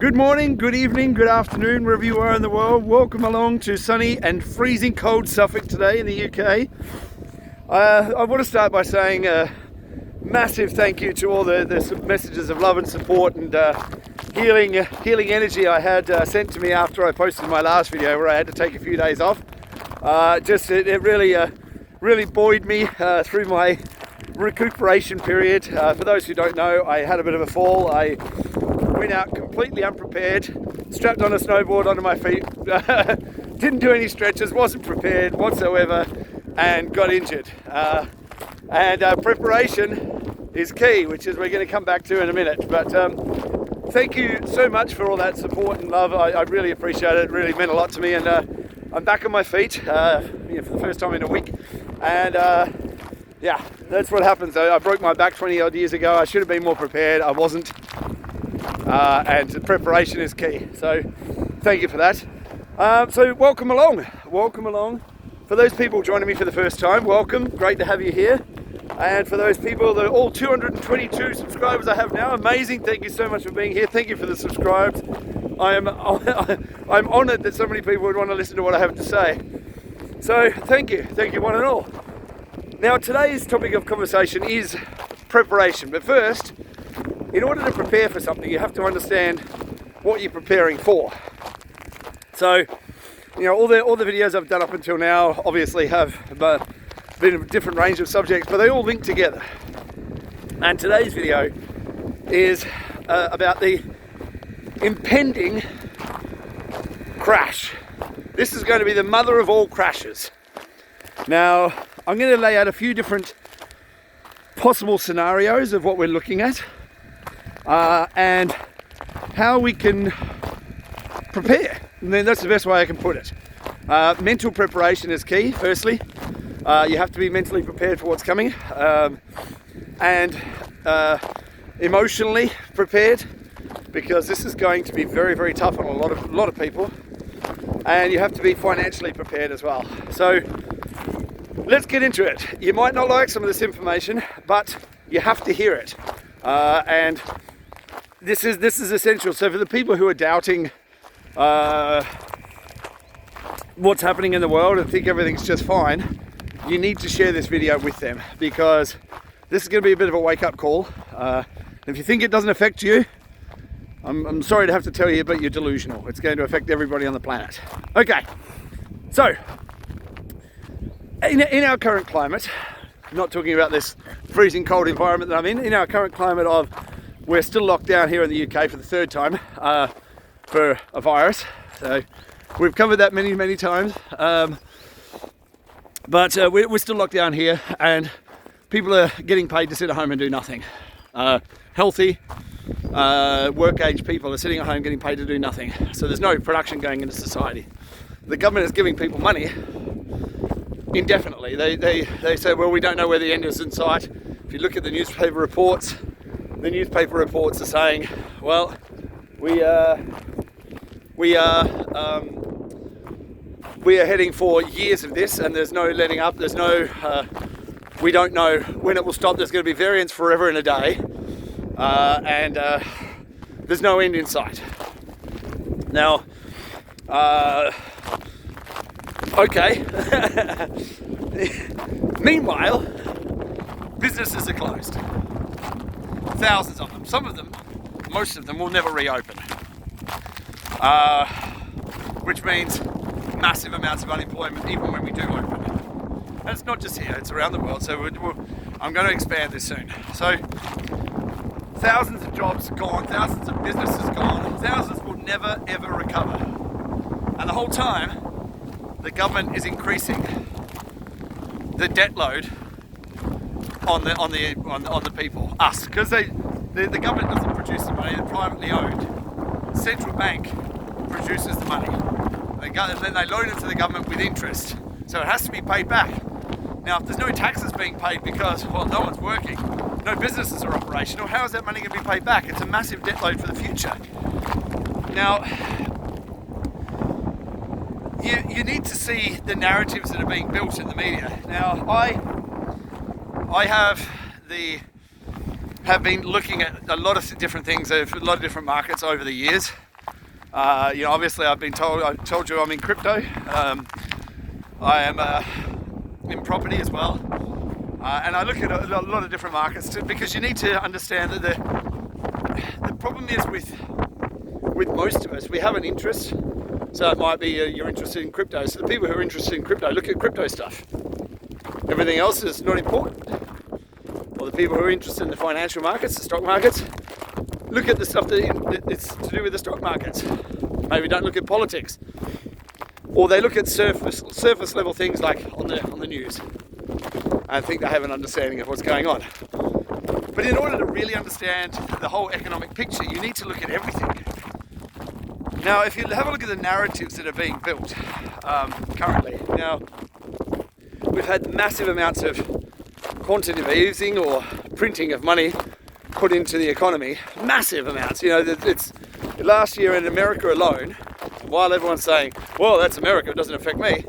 Good morning, good evening, good afternoon, wherever you are in the world. Welcome along to sunny and freezing cold Suffolk today in the UK. I want to start by saying a massive thank you to all the messages of love and support and healing energy I had sent to me after I posted my last video where I had to take a few days off. It really buoyed me through my recuperation period. For those who don't know, I had a bit of a fall. I went out completely unprepared, strapped on a snowboard onto my feet, didn't do any stretches, wasn't prepared whatsoever, and got injured. Preparation is key, which is we're going to come back to in a minute. But thank you so much for all that support and love. I really appreciate it. It really meant a lot to me, and I'm back on my feet for the first time in a week. And yeah, that's what happens. I broke my back 20 odd years ago. I should have been more prepared. I wasn't. And preparation is key. So thank you for that. So welcome along. For those people joining me for the first time, welcome. Great to have you here. And for those people, all 222 subscribers I have now, amazing. Thank you so much for being here. Thank you for the subscribes. I'm honoured that so many people would want to listen to what I have to say. So thank you one and all. Now today's topic of conversation is preparation. But first, in order to prepare for something, you have to understand what you're preparing for. So, all the videos I've done up until now obviously have been a different range of subjects, but they all link together. And today's video is about the impending crash. This is going to be the mother of all crashes. Now, I'm going to lay out a few different possible scenarios of what we're looking at. And how we can prepare. And then that's the best way I can put it. Mental preparation is key, firstly. You have to be mentally prepared for what's coming. And emotionally prepared, because this is going to be very, very tough on a lot of people. And you have to be financially prepared as well. So let's get into it. You might not like some of this information, but you have to hear it. And this is essential. So for the people who are doubting what's happening in the world and think everything's just fine, you need to share this video with them, because this is going to be a bit of a wake-up call. If you think it doesn't affect you, I'm sorry to have to tell you, but you're delusional. It's going to affect everybody on the planet. Okay, so in our current climate, I'm not talking about this freezing cold environment that I'm in our current climate of we're still locked down here in the UK for the third time for a virus. So we've covered that many times. But we're still locked down here, and people are getting paid to sit at home and do nothing. Healthy, work-age people are sitting at home getting paid to do nothing. So there's no production going into society. The government is giving people money indefinitely. They say, well, we don't know where the end is in sight. If you look at the newspaper reports, are saying, well, we are heading for years of this, and there's no letting up. There's no, we don't know when it will stop. There's going to be variants forever and a day, and there's no end in sight. Now, okay. Meanwhile, businesses are closed. Thousands of them. Some of them, most of them, will never reopen. Which means massive amounts of unemployment even when we do open. And it's not just here, it's around the world. So I'm going to expand this soon. So thousands of jobs gone, thousands of businesses gone, thousands will never ever recover. And the whole time, the government is increasing the debt load on the people, us, because the government doesn't produce the money; they're privately owned. Central bank produces the money, and then they loan it to the government with interest, so it has to be paid back. Now, if there's no taxes being paid because, well, no one's working, no businesses are operational, how is that money going to be paid back? It's a massive debt load for the future. Now, you need to see the narratives that are being built in the media. Now, I have been looking at a lot of different things, a lot of different markets over the years, Obviously I told you I'm in crypto. I am in property as well. And I look at a lot of different markets because you need to understand that the problem is with most of us, we have an interest. So it might be you're interested in crypto. So the people who are interested in crypto look at crypto stuff. Everything else is not important. Or the people who are interested in the financial markets, the stock markets, look at the stuff that it's to do with the stock markets. Maybe don't look at politics. Or they look at surface level things like on the news and think they have an understanding of what's going on. But in order to really understand the whole economic picture, you need to look at everything. Now, if you have a look at the narratives that are being built currently, now we've had massive amounts of quantitative easing or printing of money put into the economy, massive amounts. It's last year in America alone, while everyone's saying, well, that's America, it doesn't affect me,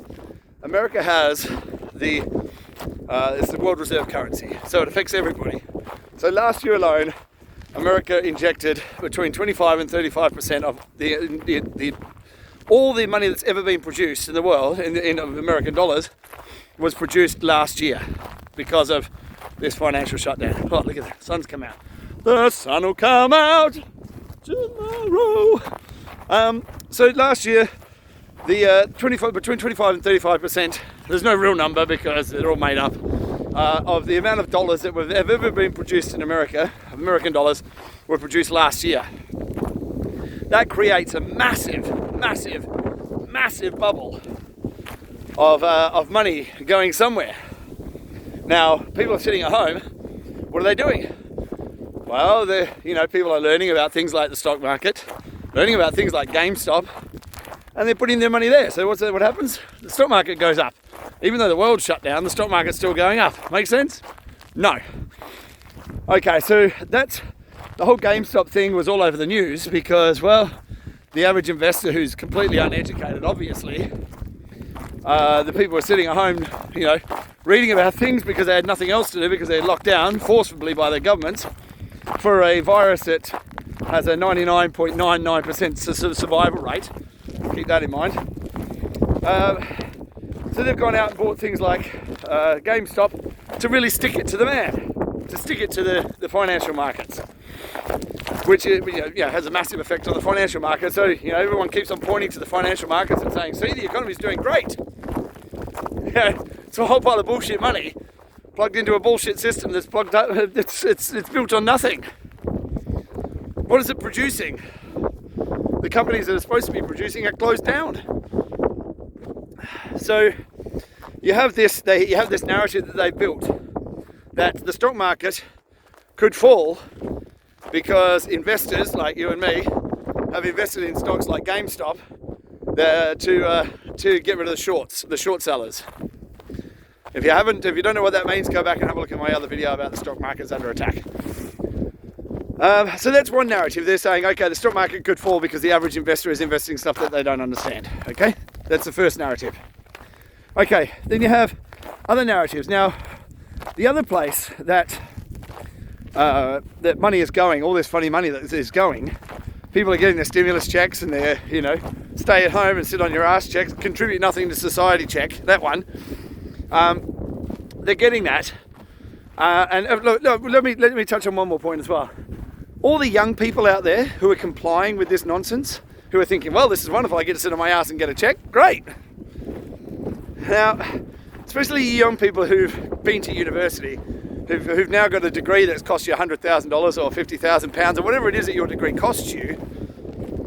America has it's the world reserve currency, so it affects everybody. So last year alone, America injected between 25 and 35% of all the money that's ever been produced in the world, in American dollars, was produced last year because of this financial shutdown. Oh, look at that, sun's come out. The sun will come out tomorrow. So last year, between 25 and 35%, there's no real number because they're all made up, of the amount of dollars that have ever been produced in America, American dollars, were produced last year. That creates a massive bubble of money going somewhere. Now, people are sitting at home. What are they doing? Well, people are learning about things like the stock market, learning about things like GameStop, and they're putting their money there. So what happens? The stock market goes up. Even though the world's shut down, the stock market's still going up. Make sense? No. Okay, so that's the whole GameStop thing was all over the news because, well, the average investor who's completely uneducated, obviously, the people were sitting at home, reading about things because they had nothing else to do because they're locked down forcibly by their governments for a virus that has a 99.99% survival rate. Keep that in mind. So they've gone out and bought things like GameStop to really stick it to the man, to stick it to the financial markets, which has a massive effect on the financial market. So everyone keeps on pointing to the financial markets and saying, see, the economy's doing great. It's a whole pile of bullshit money plugged into a bullshit system that's plugged up. It's built on nothing. What is it producing? The companies that are supposed to be producing are closed down. So you have this narrative that they built that the stock market could fall because investors like you and me have invested in stocks like GameStop to get rid of the short sellers. If you don't know what that means, go back and have a look at my other video about the stock market's under attack. So that's one narrative. They're saying, okay, the stock market could fall because the average investor is investing stuff that they don't understand. Okay, that's the first narrative. Okay, then you have other narratives. Now, the other place that money is going, all this funny money that is going, people are getting their stimulus checks and their, stay at home and sit on your ass checks, contribute nothing to society check, that one. They're getting that. Look, let me touch on one more point as well. All the young people out there who are complying with this nonsense, who are thinking, well, this is wonderful, I get to sit on my ass and get a check, great. Now, especially young people who've been to university, who've now got a degree that's cost you $100,000 or £50,000 or whatever it is that your degree costs you,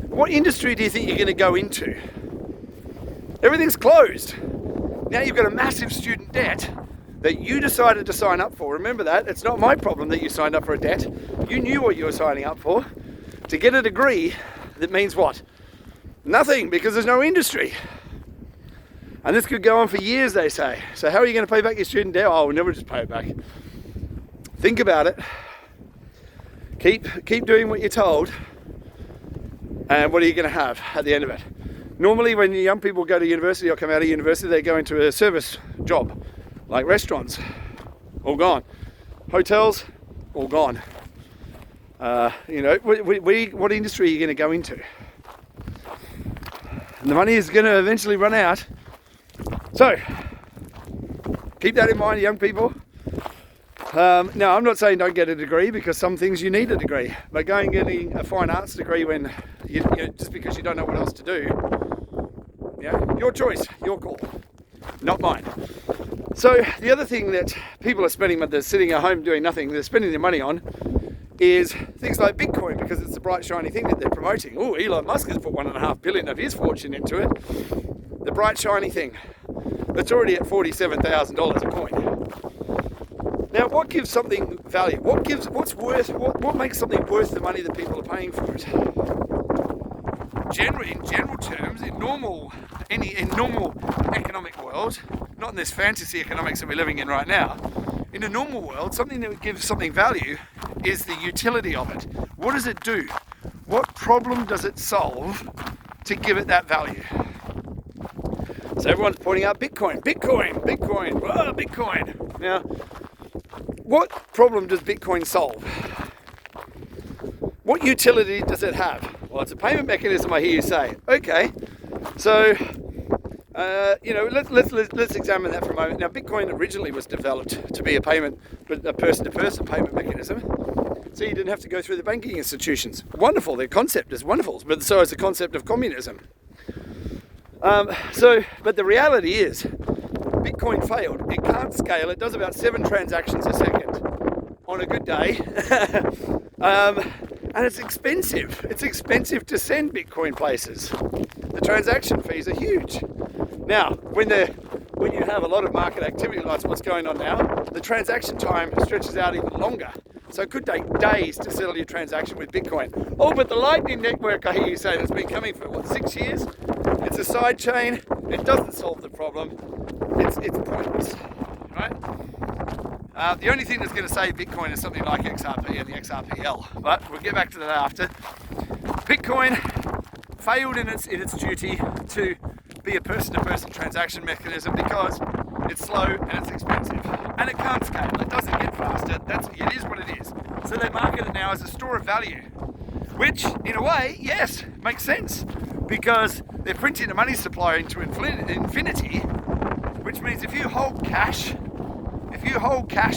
what industry do you think you're going to go into? Everything's closed. Now you've got a massive student debt that you decided to sign up for. Remember that. It's not my problem that you signed up for a debt. You knew what you were signing up for. To get a degree, that means what? Nothing, because there's no industry. And this could go on for years, they say. So how are you going to pay back your student debt? Oh, we'll never just pay it back. Think about it. Keep doing what you're told. And what are you going to have at the end of it? Normally when young people go to university or come out of university, they go into a service job, like restaurants, all gone. Hotels, all gone. What industry are you going to go into? and the money is going to eventually run out. So keep that in mind, young people. Now, I'm not saying don't get a degree, because some things you need a degree, but going getting a fine arts degree when you just because you don't know what else to do, your choice, your call, not mine. So the other thing that people are spending when they're sitting at home doing nothing, they're spending their money on, is things like Bitcoin, because it's the bright shiny thing that they're promoting. Oh, Elon Musk has put $1.5 billion of his fortune into it. The bright shiny thing that's already at $47,000 a coin. Now, what gives something value? What makes something worth the money that people are paying for it? In general terms, in normal economic world, not in this fantasy economics that we're living in right now, in a normal world, something that gives something value is the utility of it. What does it do? What problem does it solve to give it that value? So everyone's pointing out Bitcoin. Whoa, Bitcoin. Now, what problem does Bitcoin solve? What utility does it have? Well, it's a payment mechanism, I hear you say. Okay, so let's examine that for a moment. Now, Bitcoin originally was developed to be a person-to-person payment mechanism, so you didn't have to go through the banking institutions. Wonderful, the concept is wonderful, but so is the concept of communism. But the reality is, Bitcoin failed. It can't scale. It does about 7 transactions a second on a good day. And it's expensive. It's expensive to send Bitcoin places. The transaction fees are huge. Now, when you have a lot of market activity like what's going on now, the transaction time stretches out even longer. So it could take days to settle your transaction with Bitcoin. Oh, but the Lightning Network, I hear you say, that's been coming for, 6 years? It's a side chain. It doesn't solve the problem. It's pointless, right? The only thing that's going to save Bitcoin is something like XRP and the XRPL, but we'll get back to that after. Bitcoin failed in its duty to be a person-to-person transaction mechanism because it's slow and it's expensive, and it can't scale. It doesn't get faster. It is what it is. So they market it now as a store of value, which, in a way, yes, makes sense, because they're printing a money supply into infinity, which means if you hold cash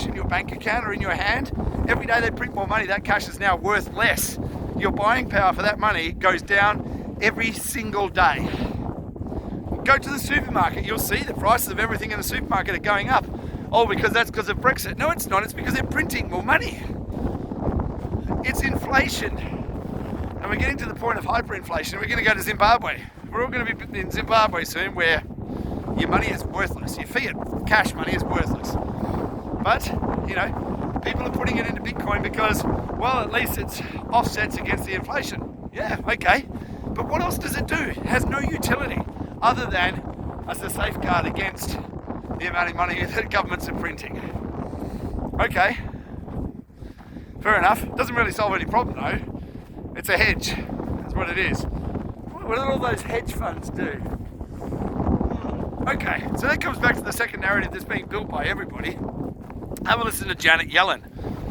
in your bank account or in your hand, every day they print more money, that cash is now worth less. Your buying power for that money goes down every single day. Go to the supermarket, you'll see the prices of everything in the supermarket are going up. Oh, because that's because of Brexit. No, it's not. It's because they're printing more money. It's inflation. And we're getting to the point of hyperinflation. We're going to go to Zimbabwe. We're all going to be in Zimbabwe soon, where your money is worthless. Your fiat cash money is worthless. But, people are putting it into Bitcoin because, well, at least it's offsets against the inflation. Yeah, okay. But what else does it do? It has no utility other than as a safeguard against the amount of money that governments are printing. Okay. Fair enough. Doesn't really solve any problem, though. It's a hedge. That's what it is. What do all those hedge funds do? Okay, so that comes back to the second narrative that's being built by everybody. Have a listen to Janet Yellen.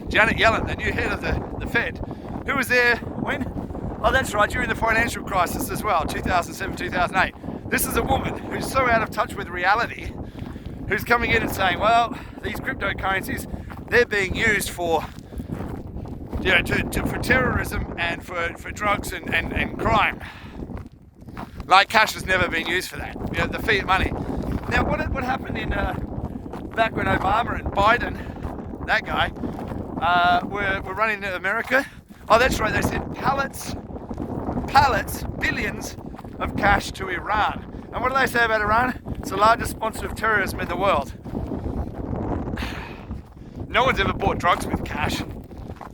Janet Yellen, the new head of the Fed. Who was there when? Oh, that's right, during the financial crisis as well, 2007, 2008. This is a woman who's so out of touch with reality, who's coming in and saying, well, these cryptocurrencies, they're being used for for terrorism and for drugs and crime. Like cash has never been used for that, the fiat money. Now, what happened in back when Obama and Biden, that guy, were running America? Oh, that's right, they sent pallets, billions of cash to Iran. And what do they say about Iran? It's the largest sponsor of terrorism in the world. No one's ever bought drugs with cash.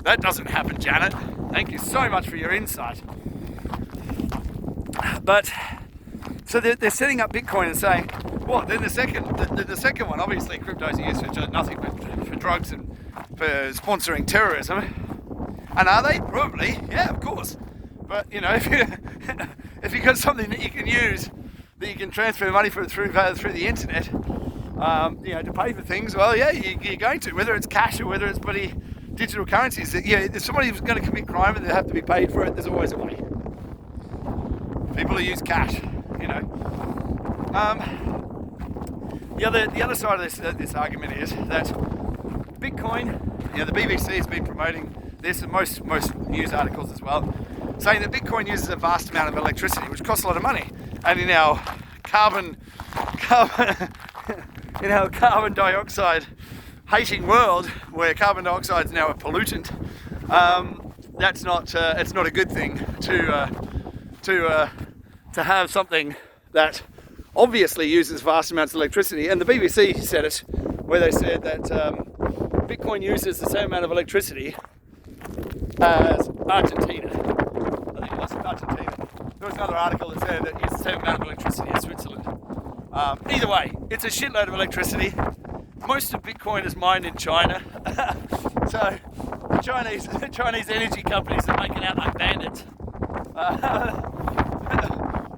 That doesn't happen, Janet. Thank you so much for your insight. But so they're setting up Bitcoin and saying, well, then the second one, obviously cryptos are used for nothing but for drugs and for sponsoring terrorism. And are they? Probably, yeah, of course. But if you've got something that you can use, that you can transfer money through the internet, to pay for things, well, yeah, you're going to, whether it's cash or whether it's bloody digital currencies. If somebody's going to commit crime and they have to be paid for it, there's always a way. People who use cash, The other side of this argument is that Bitcoin, the BBC has been promoting this, and most news articles as well, saying that Bitcoin uses a vast amount of electricity, which costs a lot of money. And in our carbon dioxide hating world, where carbon dioxide is now a pollutant, that's not it's not a good thing to have something that obviously uses vast amounts of electricity. And the BBC said it, where they said that Bitcoin uses the same amount of electricity as Argentina. I think it was Argentina. There was another article that said that it uses the same amount of electricity as Switzerland. Either way, it's a shitload of electricity. Most of Bitcoin is mined in China. So the Chinese energy companies are making out like bandits.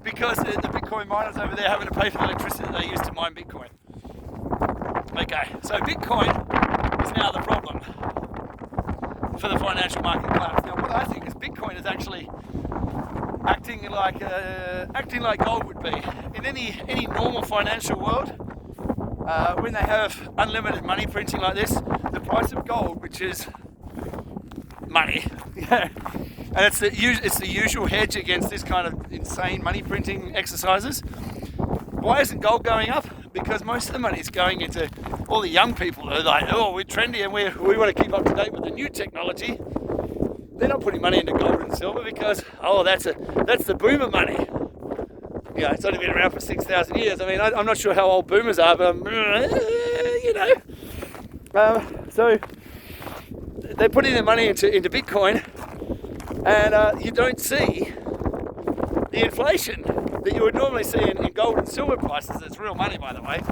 Because the Bitcoin miners over there having to pay for the electricity that they use to mine Bitcoin. Okay, so Bitcoin is now the problem for the financial market collapse. Now, what I think is Bitcoin is actually acting like gold would be in any normal financial world. When they have unlimited money printing like this, the price of gold, which is money, and it's the usual hedge against this kind of insane money printing exercises. Why isn't gold going up? Because most of the money is going into all the young people who are like, oh, we're trendy and we want to keep up to date with the new technology. They're not putting money into gold and silver because, that's the boomer money. It's only been around for 6,000 years. I mean, I'm not sure how old boomers are, but so they're putting their money into Bitcoin, and you don't see the inflation that you would normally see in gold and silver prices. It's real money, by the way.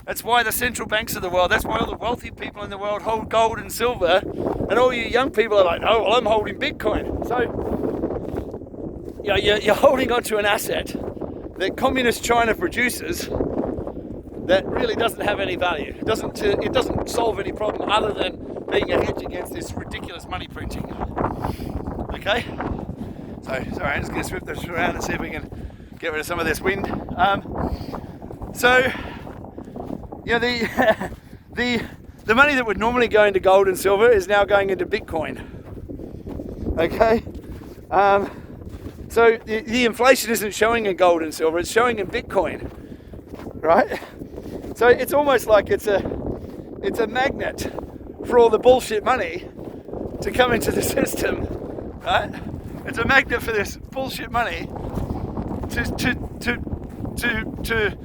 That's why the central banks of the world, that's why all the wealthy people in the world hold gold and silver, and all you young people are like, oh, well, I'm holding Bitcoin. So, you're holding onto an asset that communist China produces that really doesn't have any value. It doesn't solve any problem other than being a hedge against this ridiculous money printing. Okay? So, sorry, I'm just going to swip this around and see if we can get rid of some of this wind. The money that would normally go into gold and silver is now going into Bitcoin. Okay? So the inflation isn't showing in gold and silver, it's showing in Bitcoin. Right? So it's almost like it's a magnet for all the bullshit money to come into the system. Right? It's a magnet for this bullshit money to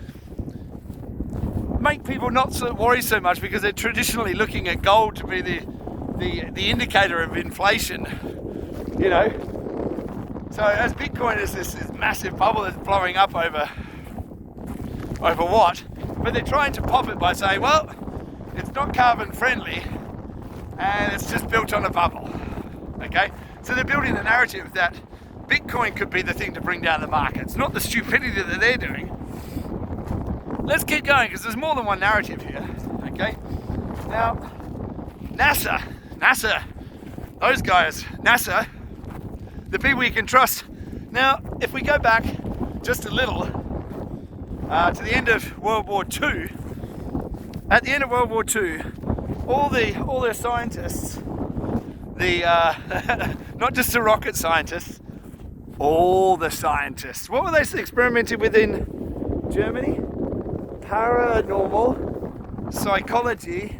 make people not worry so much, because they're traditionally looking at gold to be the indicator of inflation, So as Bitcoin is this massive bubble that's blowing up over what? But they're trying to pop it by saying, well, it's not carbon friendly and it's just built on a bubble. Okay? So they're building the narrative that Bitcoin could be the thing to bring down the markets, not the stupidity that they're doing. Let's keep going, because there's more than one narrative here. Okay? Now, NASA, those guys, NASA, the people you can trust. Now, if we go back just a little to the end of World War II, at the end of World War II, all the scientists, not just the rocket scientists, all the scientists, what were they experimenting with in Germany? Paranormal, psychology,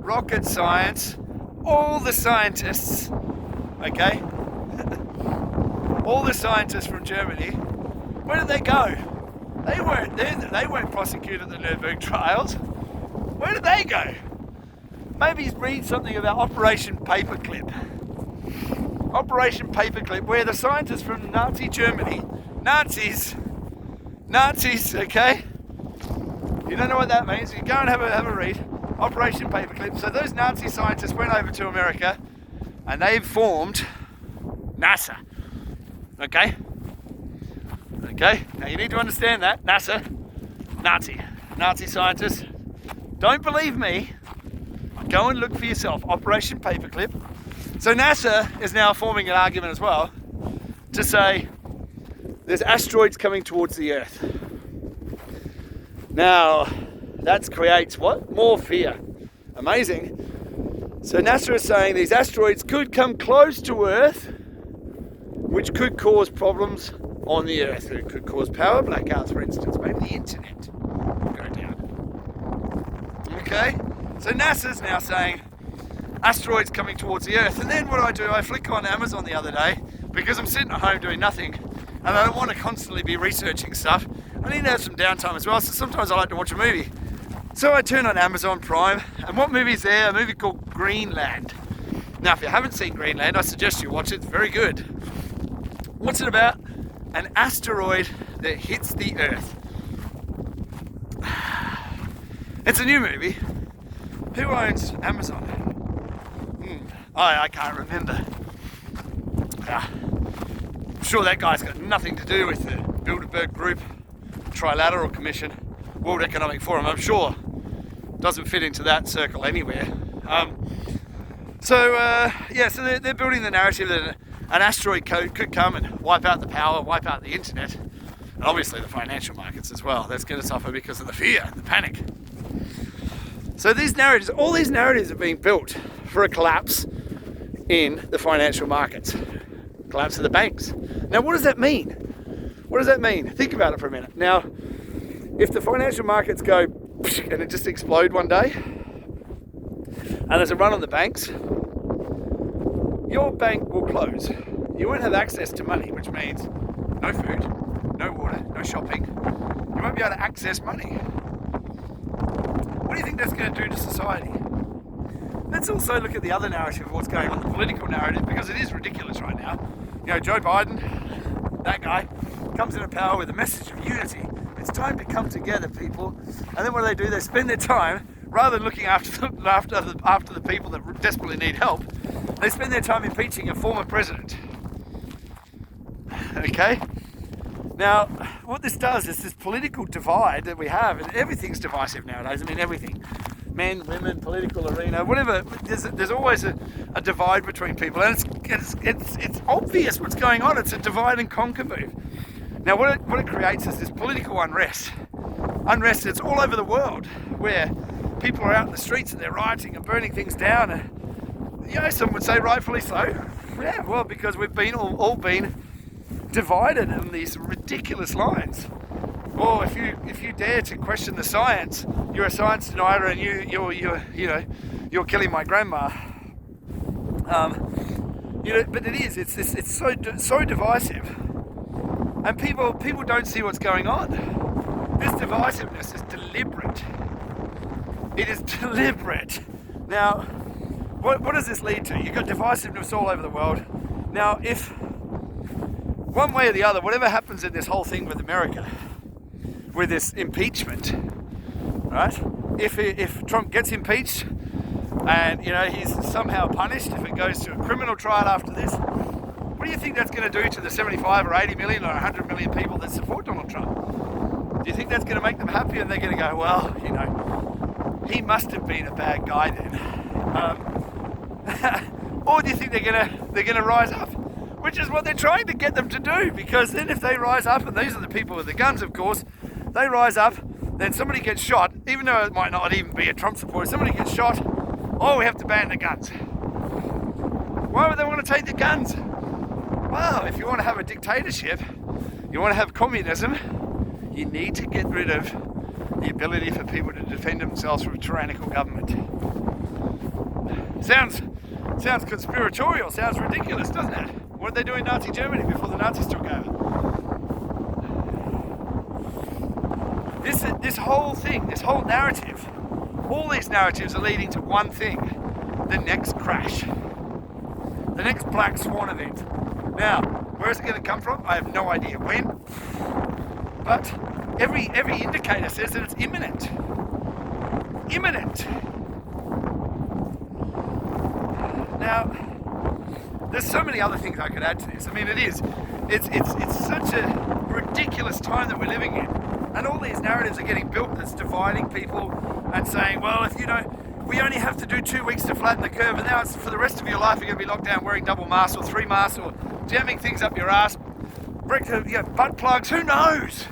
rocket science, all the scientists, okay? All the scientists from Germany, where did they go? They weren't prosecuted at the Nuremberg trials. Where did they go? Maybe read something about Operation Paperclip. Operation Paperclip, where the scientists from Nazi Germany, Nazis, okay? You don't know what that means, you go and have a read. Operation Paperclip. So those Nazi scientists went over to America and they formed NASA. Okay? Okay? Now you need to understand that. NASA, Nazi scientists. Don't believe me. Go and look for yourself. Operation Paperclip. So NASA is now forming an argument as well to say there's asteroids coming towards the Earth. Now, that creates what? More fear. Amazing. So NASA is saying these asteroids could come close to Earth, which could cause problems on the Earth. It could cause power blackouts, for instance. Maybe the internet will go down. Okay? So NASA's now saying asteroids coming towards the Earth. And then what do? I flick on Amazon the other day because I'm sitting at home doing nothing and I don't want to constantly be researching stuff. I need to have some downtime as well, so sometimes I like to watch a movie. So I turn on Amazon Prime, and what movie's there? A movie called Greenland. Now, if you haven't seen Greenland, I suggest you watch it. It's very good. What's it about? An asteroid that hits the Earth. It's a new movie. Who owns Amazon? I can't remember. I'm sure that guy's got nothing to do with the Bilderberg Group, Trilateral Commission, World Economic Forum. I'm sure doesn't fit into that circle anywhere. So they're building the narrative that an asteroid could come and wipe out the power, wipe out the internet, and obviously the financial markets as well. That's going to suffer because of the fear and the panic. So all these narratives are being built for a collapse in the financial markets, collapse of the banks. Now, what does that mean? What does that mean? Think about it for a minute. Now, if the financial markets go and it just explode one day, and there's a run on the banks, your bank will close. You won't have access to money, which means no food, no water, no shopping. You won't be able to access money. What do you think that's going to do to society? Let's also look at the other narrative of what's going on, the political narrative, because it is ridiculous right now. You know, Joe Biden, that guy, comes into power with a message of unity. It's time to come together, people. And then what do? They spend their time, rather than looking after the people that desperately need help, they spend their time impeaching a former president. Okay? Now, what this does is this political divide that we have, and everything's divisive nowadays. I mean, everything. Men, women, political arena, whatever. There's always a divide between people, and it's obvious what's going on. It's a divide and conquer move. Now, what it creates is this political unrest. Unrest that's all over the world, where people are out in the streets and they're rioting and burning things down. And, some would say rightfully so. Yeah, well, because we've been all been divided in these ridiculous lines. Or if you dare to question the science, you're a science denier and you're killing my grandma. But it's so divisive. And people don't see what's going on. This divisiveness is deliberate. It is deliberate. Now, what does this lead to? You've got divisiveness all over the world. Now, if one way or the other, whatever happens in this whole thing with America, with this impeachment, right? If Trump gets impeached and he's somehow punished, if it goes to a criminal trial after this, what do you think that's going to do to the 75 or 80 million or 100 million people that support Donald Trump? Do you think that's going to make them happy and they're going to go, well, he must have been a bad guy then? Or do you think they're going to rise up? Which is what they're trying to get them to do, because then if they rise up, and these are the people with the guns, of course, they rise up, then somebody gets shot, even though it might not even be a Trump supporter, somebody gets shot, we have to ban the guns. Why would they want to take the guns? Well, if you want to have a dictatorship, you want to have communism, you need to get rid of the ability for people to defend themselves from a tyrannical government. Sounds conspiratorial, sounds ridiculous, doesn't it? What did they do in Nazi Germany before the Nazis took over? This whole thing, this whole narrative, all these narratives are leading to one thing: the next crash, the next black swan event. Now, where is it going to come from? I have no idea when, but every indicator says that it's imminent. Imminent. Now, there's so many other things I could add to this. I mean, it's such a ridiculous time that we're living in, and all these narratives are getting built that's dividing people and saying, well, if we only have to do 2 weeks to flatten the curve, and now it's for the rest of your life you're going to be locked down wearing double masks or 3 masks or jamming things up your ass. butt plugs, who knows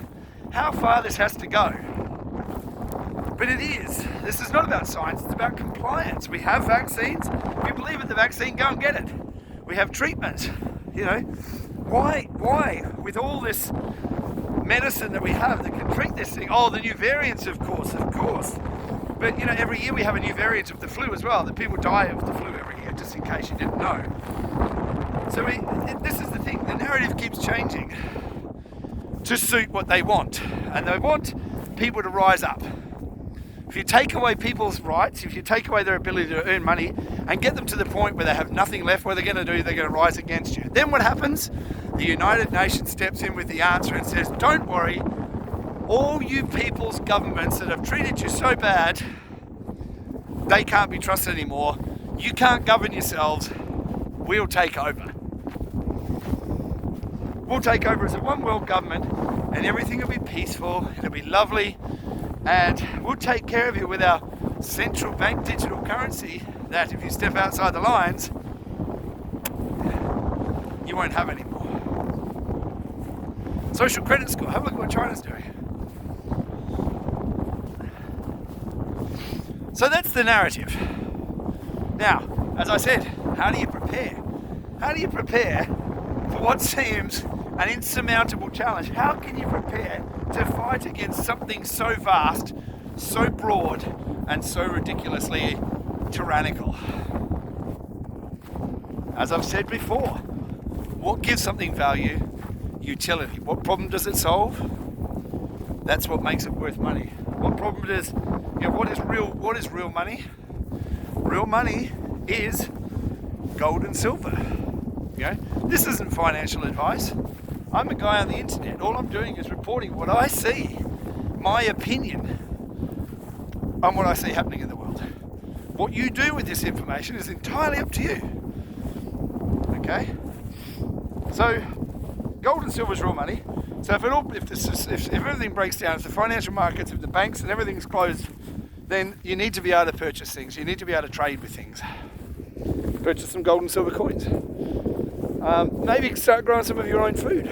how far this has to go. But it is. This is not about science, it's about compliance. We have vaccines. If you believe in the vaccine, go and get it. We have treatment. Why with all this medicine that we have that can treat this thing? Oh, the new variants, of course. But every year we have a new variant of the flu as well, that people die of the flu every year, just in case you didn't know. So this is the thing, the narrative keeps changing to suit what they want. And they want people to rise up. If you take away people's rights, if you take away their ability to earn money and get them to the point where they have nothing left, what they're going to do, they're going to rise against you. Then what happens? The United Nations steps in with the answer and says, don't worry, all you people's governments that have treated you so bad, they can't be trusted anymore. You can't govern yourselves. We'll take over. We'll take over as a one world government and everything will be peaceful, it'll be lovely, and we'll take care of you with our central bank digital currency that if you step outside the lines, you won't have anymore. Social credit score, have a look at what China's doing. So that's the narrative. Now, as I said, how do you prepare? How do you prepare for what seems an insurmountable challenge? How can you prepare to fight against something so vast, so broad, and so ridiculously tyrannical? As I've said before, what gives something value? Utility. What problem does it solve? That's what makes it worth money. What problem is, what is real money? Real money is gold and silver. This isn't financial advice. I'm a guy on the internet. All I'm doing is reporting what I see, my opinion on what I see happening in the world. What you do with this information is entirely up to you. Okay? So, gold and silver is real money. So if everything breaks down, if the financial markets, if the banks and everything's closed, then you need to be able to purchase things. You need to be able to trade with things. Purchase some gold and silver coins. Maybe start growing some of your own food.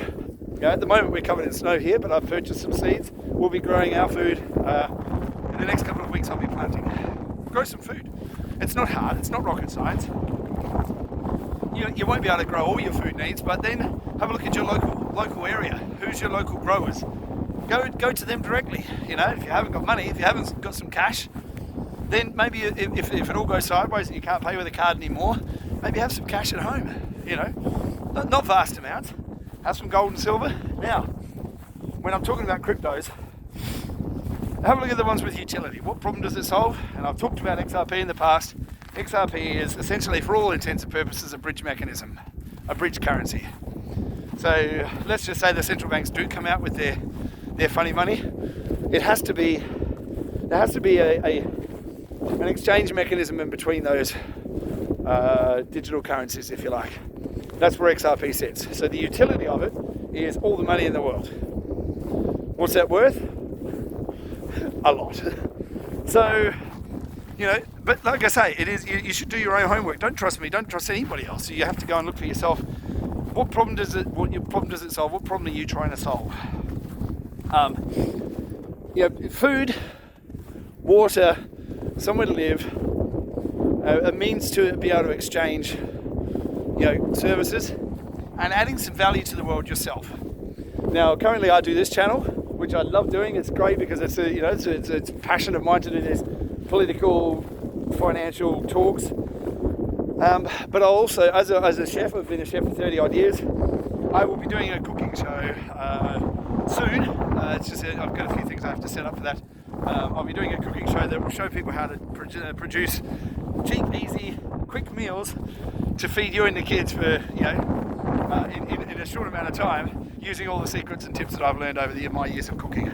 At the moment we're covered in snow here, but I've purchased some seeds. We'll be growing our food. In the next couple of weeks I'll be planting. Grow some food. It's not hard, it's not rocket science. You won't be able to grow all your food needs, but then have a look at your local area. Who's your local growers? Go to them directly. If you haven't got money, if you haven't got some cash, then maybe if it all goes sideways and you can't pay with a card anymore, maybe have some cash at home. Not vast amounts. Have some gold and silver. Now, when I'm talking about cryptos, have a look at the ones with utility. What problem does it solve? And I've talked about XRP in the past. XRP is essentially, for all intents and purposes, a bridge mechanism, a bridge currency. So let's just say the central banks do come out with their funny money. There has to be an exchange mechanism in between those digital currencies, if you like. That's where XRP sits. So the utility of it is all the money in the world. What's that worth? A lot. So, but like I say, it is. You should do your own homework. Don't trust me. Don't trust anybody else. You have to go and look for yourself. What problem does it solve? What problem are you trying to solve? Food, water, somewhere to live, a means to be able to exchange, services, and adding some value to the world yourself. Now, currently I do this channel, which I love doing. It's great because it's a passion of mine to do this political, financial talks. But I'll also, as a chef, I've been a chef for 30 odd years. I will be doing a cooking show soon. It's just I've got a few things I have to set up for that. I'll be doing a cooking show that will show people how to produce cheap, easy, quick meals to feed you and the kids for in a short amount of time, using all the secrets and tips that I've learned over my years of cooking.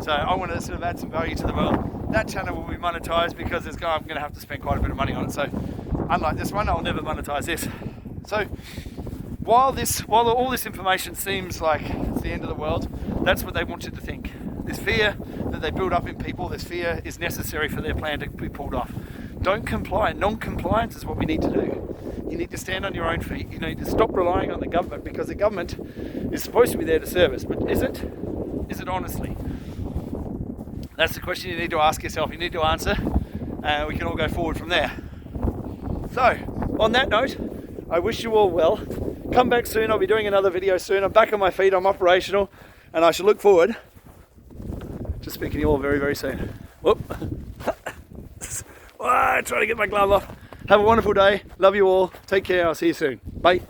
So I want to sort of add some value to the world. That channel will be monetized because I'm going to have to spend quite a bit of money on it. So unlike this one, I'll never monetize this. So while all this information seems like it's the end of the world, that's what they want you to think. This fear that they build up in people, this fear is necessary for their plan to be pulled off. Don't comply. Non-compliance is what we need to do. You need to stand on your own feet. You need to stop relying on the government, because the government is supposed to be there to serve us. But is it? Is it honestly? That's the question you need to ask yourself. You need to answer. We can all go forward from there. So, on that note, I wish you all well. Come back soon. I'll be doing another video soon. I'm back on my feet. I'm operational. And I shall look forward to speaking to you all very, very soon. Whoop. Trying to get my glove off. Have a wonderful day. Love you all. Take care. I'll see you soon. Bye.